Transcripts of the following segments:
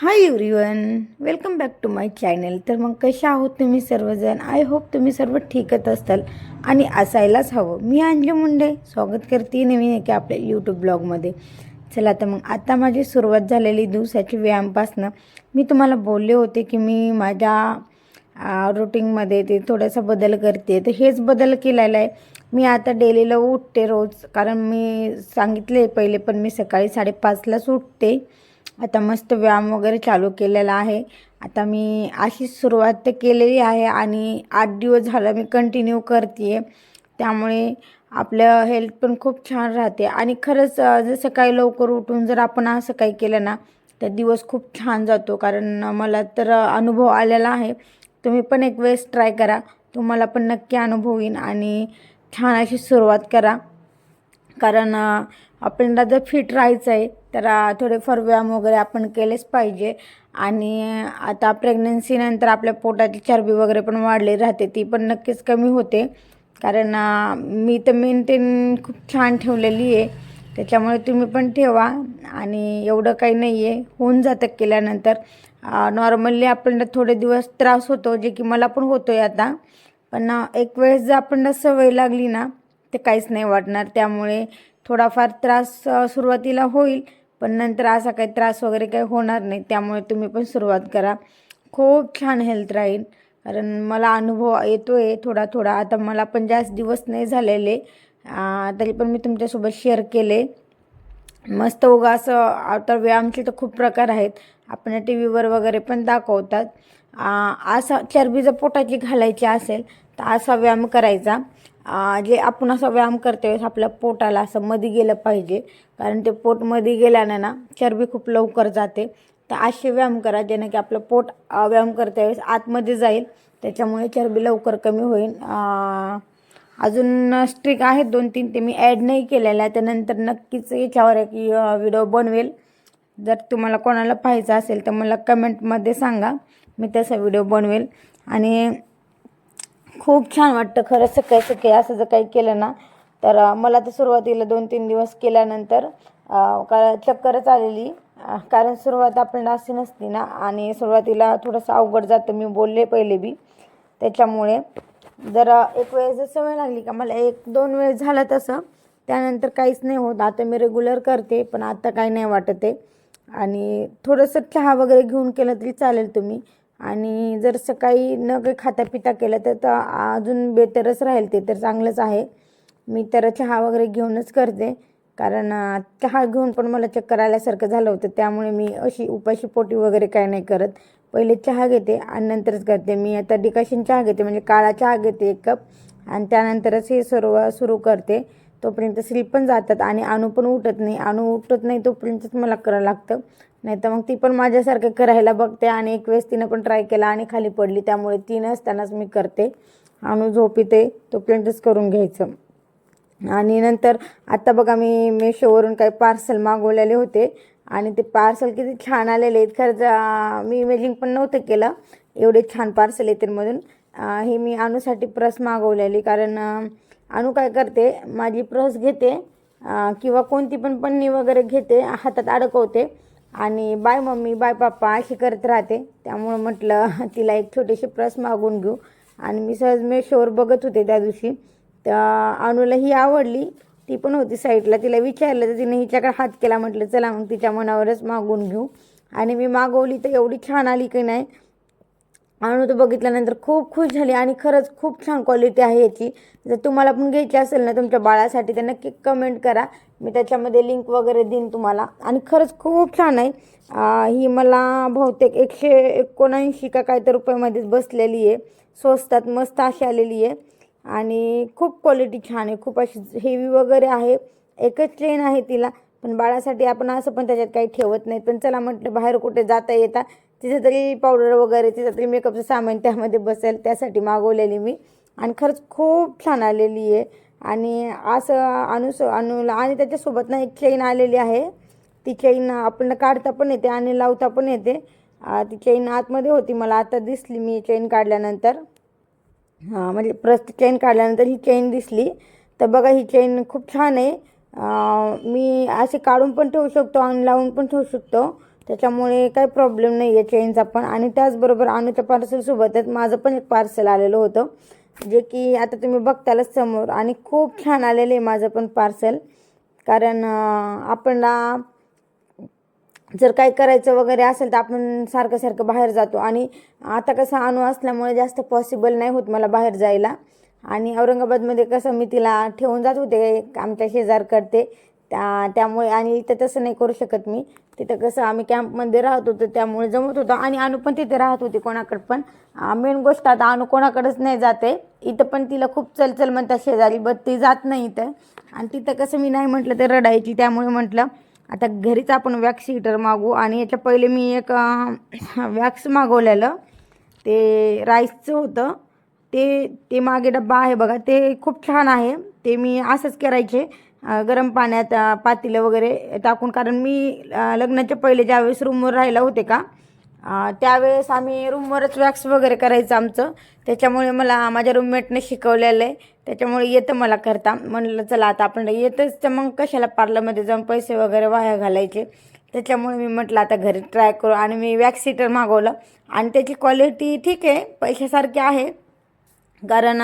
High everyone, welcome back to my channel. तर मग कशा आहोत तुम्ही सर्वजण? आय होप तुम्ही सर्व ठीकच असताल आणि असायलाच हवं. मी अंजू मुंडे स्वागत करते नवीन एका आपल्या यूट्यूब ब्लॉगमध्ये. चला तर मग आता माझी सुरुवात झालेली दिवसाची व्यायामपासनं. मी तुम्हाला बोलले होते की मी माझ्या रुटीनमध्ये ते थोडासा बदल करते. तर हेच बदल केलेला आहे. मी आता डेलीला उठते रोज, कारण मी सांगितले पहिले पण मी सकाळी 5:30लाच उठते. आता मस्त व्यायाम वगैरे चालू केलेला आहे. आता मी अशीच सुरुवात तर केलेली आहे आणि 8 दिवस झालं मी कंटिन्यू करते आहे. त्यामुळे आपलं हेल्थ पण खूप छान राहते आणि खरंच जर सकाळी लवकर उठून जर आपण असं काही केलं ना तर दिवस खूप छान जातो. कारण मला तर अनुभव आलेला आहे. तुम्ही पण एक वेळेस ट्राय करा, तुम्हाला पण नक्की अनुभव येईल आणि छान अशी सुरुवात करा. कारण आपल्याला जर फिट राहायचं आहे तर थोडेफार व्यायाम वगैरे आपण केलेच पाहिजे. आणि आता प्रेग्नन्सीनंतर आपल्या पोटाची चरबी वगैरे पण वाढली राहते, ती पण नक्कीच कमी होते. कारण मी तर मेंटेन खूप छान ठेवलेली आहे, त्याच्यामुळे तुम्ही पण ठेवा. आणि एवढं काही नाही आहे, होऊन जातं केल्यानंतर. नॉर्मली आपल्याला थोडे दिवस त्रास होतो, जे की मला पण होतो आहे आता. पण एक वेळेस जर आपल्याला सवय लागली ना ते काहीच नाही वाटणार. त्यामुळे थोडाफार त्रास सुरुवातीला होईल, पण नंतर असा काही त्रास वगैरे काही होणार नाही. त्यामुळे तुम्ही पण सुरुवात करा, खूप छान हेल्थ राहील. कारण मला अनुभव येतो आहे थोडा थोडा. आता मला पण जास्त दिवस नाही झालेले, तरी पण मी तुमच्यासोबत शेअर केले. मस्त उगा असं. आता व्यायामचे तर खूप प्रकार आहेत, आपण टी व्हीवर वगैरे पण दाखवतात. असा चरबी जर पोटाची घालायची असेल तर असा व्यायाम करायचा. जे आपण असा व्यायाम करतोय आपल्या पोटाला असं मध्ये गेलं पाहिजे, कारण ते पोट मध्ये गेल्यानं ना चरबी खूप लवकर जाते. तर असे व्यायाम करा ज्याने की आपलं पोट व्यायाम करता वेळेस आतमध्ये जाईल, त्याच्यामुळे चरबी लवकर कमी होईल. अजून स्ट्रिक आहेत 2-3, ते मी ॲड नाही केलेल्या आहे. त्यानंतर नक्कीच याच्यावर एक व्हिडिओ बनवेल. जर तुम्हाला कोणाला पाहायचं असेल तर मला कमेंटमध्ये सांगा, मी तसा व्हिडिओ बनवेल. आणि खूप छान वाटतं खरं सकाळी सकाळी असं जर काही केलं ना तर. मला तर सुरुवातीला 2-3 दिवस केल्यानंतर चक्करच आलेली. कारण सुरुवात आपल्याला अशी नसते ना, आणि सुरुवातीला थोडंसं अवघड जातं, मी बोलले पहिले बी. त्याच्यामुळे जर एक वेळेस जर सवय लागली का, मला 1-2 वेळेस झालं तसं, त्यानंतर काहीच नाही होत. आता मी रेग्युलर करते, पण आता काही नाही वाटत आहे. आणि थोडंसं चहा वगैरे घेऊन केलं तरी चालेल तुम्ही. आणि जर सकाळी न काही खाता पिता केलं तर अजून बेटरच राहील, ते तर चांगलंच आहे. मी तर चहा वगैरे घेऊनच करते, कारण चहा घेऊन पण मला चक्कर आल्यासारखं झालं होतं. त्यामुळे मी अशी उपाशी पोटी वगैरे काही नाही करत, पहिले चहा घेते आणि नंतरच करते. मी आता डिकॉशन चहा घेते, म्हणजे काळा चहा घेते 1 कप, आणि त्यानंतरच हे सुरू करते. तोपर्यंत स्लीप पण जातात आणि अणू पण उठत नाही तोपर्यंतच मला करावं लागतं. नाही तर मग ती पण माझ्यासारखं करायला बघते, आणि एक वेळेस तिनं पण ट्राय केला आणि खाली पडली. त्यामुळे ती नसतानाच मी करते. अणू झोपीते तोपर्यंतच करून घ्यायचं. आणि नंतर आता बघा, मी मेशोवरून काही पार्सल मागवलेले होते आणि ते पार्सल किती छान आलेले आहेत. खरंच मी इमेजिंग पण नव्हतं केलं एवढे छान पार्सल येतील म्हणून. ही मी अणूसाठी प्रस मागवलेली, कारण अणू काय करते, माझी प्रस घेते किंवा कोणती पण पन्नी वगैरे घेते, हातात अडकवते आणि बाय मम्मी बाय पप्पा अशी करत राहते. त्यामुळं म्हटलं तिला एक छोटीशी प्रस मागून घेऊ. आणि मी सहज मेशोवर बघत होते त्या दिवशी, तर अणूला ही आवडली. ती पण होती साईडला, तिला विचारलं तर तिने हिच्याकडे हात केला. म्हटलं चला मग तिच्या मनावरच मागून घेऊ. आणि मी मागवली तर एवढी छान आली की नाही. अणू तर बघितल्यानंतर खूप खुश झाली, आणि खरंच खूप छान क्वालिटी आहे याची. जर तुम्हाला पण घ्यायची असेल ना तुमच्या बाळासाठी तर नक्की कमेंट करा, मी त्याच्यामध्ये लिंक वगैरे देईन तुम्हाला. आणि खरंच खूप छान आहे. ही मला बहुतेक 179 का काय तर रुपयामध्येच बसलेली आहे. स्वस्तात मस्त अशी आलेली आहे आणि खूप क्वालिटी छान आहे. खूप अशी हेवी वगैरे आहे. एकच चेन आहे तिला, पण बाळासाठी आपण असं पण त्याच्यात काही ठेवत नाही. पण चला म्हटलं बाहेर कुठे जाता येता तिथं तरी पावडर वगैरे, तिथं तरी मेकअपचं सामान त्यामध्ये बसेल, त्यासाठी मागवलेली मी. आणि खरंच खूप छान आलेली आहे. आणि असं अणूला आणि त्याच्यासोबत ना एक चेन आलेली आहे. ती चेन आपल्याला काढता पण येते आणि लावता पण येते. ती चेन आतमध्ये होती, मला आता दिसली मी चेन काढल्यानंतर. म्हणजे प्रस्त चेन काढल्यानंतर ही चेन दिसली. तर बघा, ही चेन खूप छान आहे. मी असे काढून पण ठेवू शकतो आणि लावून पण ठेवू शकतो, त्याच्यामुळे काही प्रॉब्लेम नाही आहे चेनचा पण. आणि त्याचबरोबर अनुच्या पार्सलसोबतच माझं पण एक पार्सल आलेलं होतं, जे की आता तुम्ही बघतालच समोर. आणि खूप छान आलेलं आहे माझं पण पार्सल. कारण आपणला जर काही करायचं वगैरे असेल तर आपण सारखं सारखं बाहेर जातो, आणि आता कसं अनु असल्यामुळे जास्त पॉसिबल नाही होत मला बाहेर जायला. आणि औरंगाबादमध्ये कसं मी तिला ठेवून जात होते आमच्या शेजारकडते, त्यामुळे. आणि इथं तसं नाही करू शकत मी. तिथं कसं आम्ही कॅम्पमध्ये राहत होतो त्यामुळे जमत होतं, आणि अनु पण तिथे राहत होती कोणाकडे पण. मेन गोष्ट आता अनु कोणाकडेच नाही जाते. इथं पण तिला खूप चलचल म्हणतात शेजारी, बट ती जात नाही इथं. आणि तिथं कसं मी नाही म्हटलं तर रडायची, त्यामुळे म्हटलं आता घरीच आपण वॅक्स हीटर मागवू. आणि याच्या पहिले मी एक वॅक्स मागवलेलं, ते राईसचं होतं. ते मागे डब्बा आहे बघा, ते खूप छान आहे. ते मी असंच करायचे, गरम पाण्यात पातेलं वगैरे टाकून. कारण मी लग्नाच्या पहिले ज्यावेळेस रूमवर राहिला होते का, त्यावेळेस आम्ही रूमवरच वॅक्स वगैरे करायचं आमचं. त्याच्यामुळे मला माझ्या रूममेटने शिकवलेलं आहे, त्याच्यामुळे येतं मला करता. म्हणलं चला आता आपण येतच तर मग कशाला पार्लरमध्ये जाऊन पैसे वगैरे वाया घालायचे. त्याच्यामुळे मी म्हटलं आता घरी ट्राय करू. आणि मी वॅक्स हीटर मागवलं, आणि त्याची क्वालिटी ठीक आहे, पैशासारखी आहे. कारण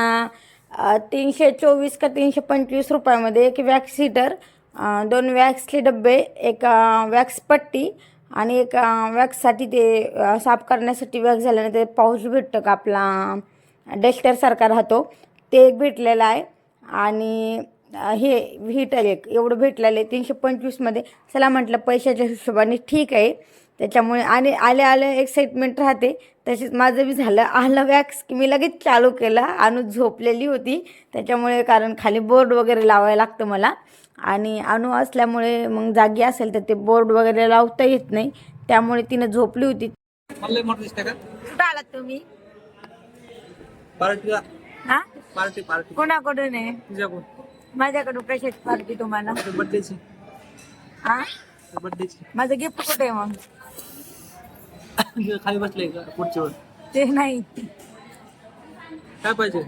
324 का 325 रुपयामध्ये एक वॅक्स हीटर, 2 वॅक्सचे डब्बे, एक वॅक्स पट्टी, आणि एक वॅक्ससाठी ते साफ करण्यासाठी वॅक्स झाल्यानंतर ते पाऊच भेटतं का आपला डस्टरसारखा राहतो, ते एक भेटलेलं आहे. आणि हे हीटर एक एवढं भेटलेलं आहे 325मध्ये. चला म्हटलं पैशाच्या हिशोबाने ठीक आहे. त्याच्यामुळे आणि आले एक्साइटमेंट राहते. तसेच माझं बी झालं, आलं वॅक्स की मी लगेच चालू केलं. अनु झोपलेली होती त्याच्यामुळे, कारण खाली बोर्ड वगैरे लावायला लागतं मला. आणि अनु असल्यामुळे मग जागी असेल तर ते बोर्ड वगैरे लावता येत नाही, त्यामुळे तिनं झोपली होती. कुठं आलात तुम्ही? पार्टीला. हा, पार्टी कोणाकडून आहे? तुझ्याकडून. माझ्याकडून कशाची पार्टी तुम्हाला? बर्थडेची. हा, बर्थडेची. माझं गिफ्ट कुठे आहे मग? खाली बसले का खुर्चीवर? ते नाही, काय पाहिजे?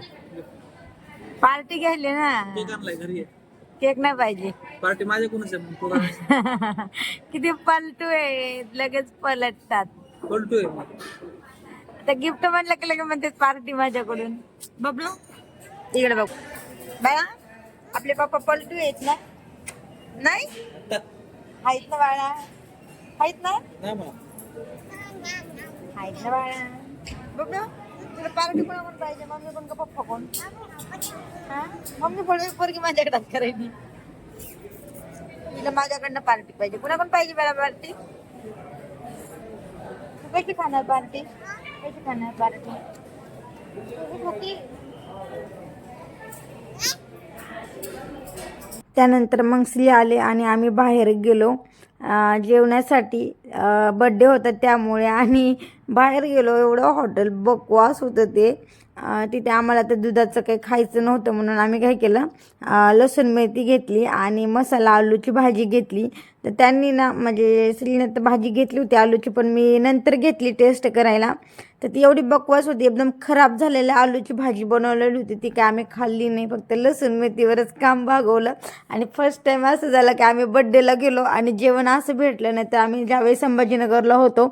पार्टी घ्यायली ना. केक आणलाय घरी. केक नाही पाहिजे. पार्टी माझ्याकडूनच आहे मग तुला. किती पलटू आहे, लगेच पलटतात. पलटू आहे मग. आता गिफ्ट म्हणलं की लगेच म्हणते पार्टी माझ्याकडून. बबलू इकडे बघ बाळा, आपले पप्पा पलटू आहेत ना? नाही आहेत ना बाळा? आहेत ना? नाही मग. आहेत ना बाळा? बबलू तुला पार्टी कोणाकडून पाहिजे, मम्मी कोण का पप्पा कोण? हा, मम्मी पोरगी माझ्याकडे करायची. तिला माझ्याकडनं पार्टी पाहिजे. कुणाकडून पाहिजे बाळा पार्टी? तू कशी खाणार पार्टी? कशी खाणार पार्टी? त्यानंतर मग श्री आले आणि आम्ही बाहेर गेलो जेवण्यासाठी. बड्डे होता त्यामुळे, आणि बाहेर गेलो. एवढं हॉटेल बकवास होतं ते. तिथे आम्हाला तर दुधाचं काही खायचं नव्हतं, म्हणून आम्ही काय केलं, लसूण मेथी घेतली आणि मसाला आलूची भाजी घेतली. तर त्यांनी ना, म्हणजे श्रीने तर भाजी घेतली होती आलूची, पण मी नंतर घेतली टेस्ट करायला. तर ती एवढी बकवास होती, एकदम खराब झालेली आलूची भाजी बनवलेली होती. ती काय आम्ही खाल्ली नाही, फक्त लसूण मेथीवरच काम भागवलं. आणि फर्स्ट टाईम असं झालं की आम्ही बड्डेला गेलो आणि जेवण असं भेटलं नाही. तर आम्ही ज्यावेळेस संभाजीनगरला होतो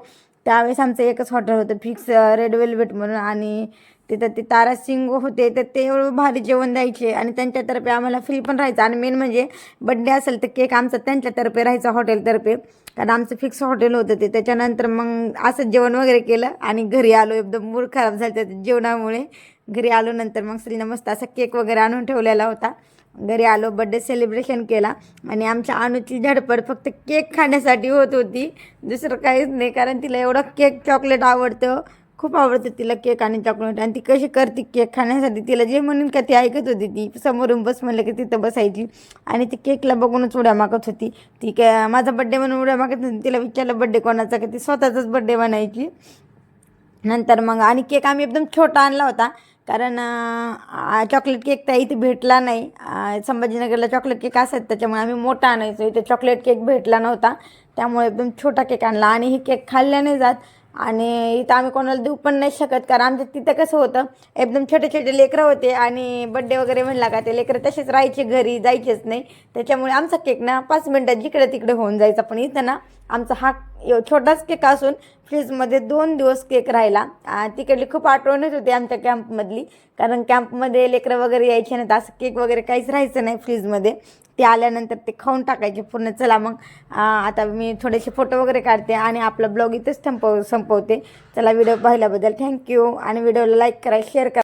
त्यावेळेस आमचं एकच हॉटेल होतं फिक्स, रेड वेल्वेट म्हणून. आणि तिथं ते तारा सिंग होते, तर ते एवढं भारी जेवण द्यायचे, आणि त्यांच्यातर्फे आम्हाला फ्री पण राहायचं. आणि मेन म्हणजे बड्डे असेल तर केक आमचा त्यांच्यातर्फे राहायचा, हॉटेलतर्फे, कारण आमचं फिक्स हॉटेल होतं ते. त्याच्यानंतर मग असं जेवण वगैरे केलं आणि घरी आलो. एकदम मूड खराब झालं त्या जेवणामुळे. घरी आलो नंतर मग श्रीनं मस्त असा केक वगैरे आणून ठेवलेला होता. घरी आलो, बड्डे सेलिब्रेशन केला. आणि आमच्या अनुची धडपड फक्त केक खाण्यासाठी होत होती, दुसरं काहीच नाही. कारण तिला एवढं केक चॉकलेट आवडतं, खूप आवडतं तिला केक आणि चॉकलेट. आणि ती कशी करते केक खाण्यासाठी, तिला जे म्हणून का ती ऐकत होती. ती समोरून बस म्हणलं की तिथं बसायची, आणि ती केकला बघूनच उड्या मागत होती. ती काय माझा बड्डे म्हणून उड्या मागत होती. तिला विचारलं बड्डे कोणाचा, का ती स्वतःचाच बड्डे म्हणायची. नंतर मग आणि केक आम्ही एकदम छोटा आणला होता, कारण चॉकलेट केक तर इथे भेटला नाही. संभाजीनगरला चॉकलेट केक असतात, त्याच्यामुळे आम्ही मोठा आणायचो. इथे चॉकलेट केक भेटला नव्हता, त्यामुळे एकदम छोटा केक आणला. आणि ही केक खाल्ल्याने जात, आणि इथं आम्ही कोणाला देऊ पण नाही शकत, कारण आमच्या तिथं कसं होतं, एकदम छोटे छोटे लेकरं होते, आणि बड्डे वगैरे म्हणला का ते लेकरं तसेच राहायचे, घरी जायचेच नाही. त्याच्यामुळे आमचा केक ना 5 मिनटात जिकडे तिकडे होऊन जायचा. पण इथं ना आमचा हा छोटाच केक असून फ्रीजमध्ये 2 दिवस केक राहिला. तिकडली खूप आठवण येत होती आमच्या कॅम्पमधली, कारण कॅम्पमध्ये लेकरं वगैरे यायचे नाहीत, असं केक वगैरे काहीच राहायचं नाही फ्रीजमध्ये. ते आल्यानंतर ते खाऊन टाकायचे पूर्ण. चला मग आता मी थोडेसे फोटो वगैरे काढते आणि आपला ब्लॉग इथेच संपवते. चला, व्हिडिओ पाहिल्याबद्दल थँक्यू आणि व्हिडिओला लाईक करा, शेअर करा.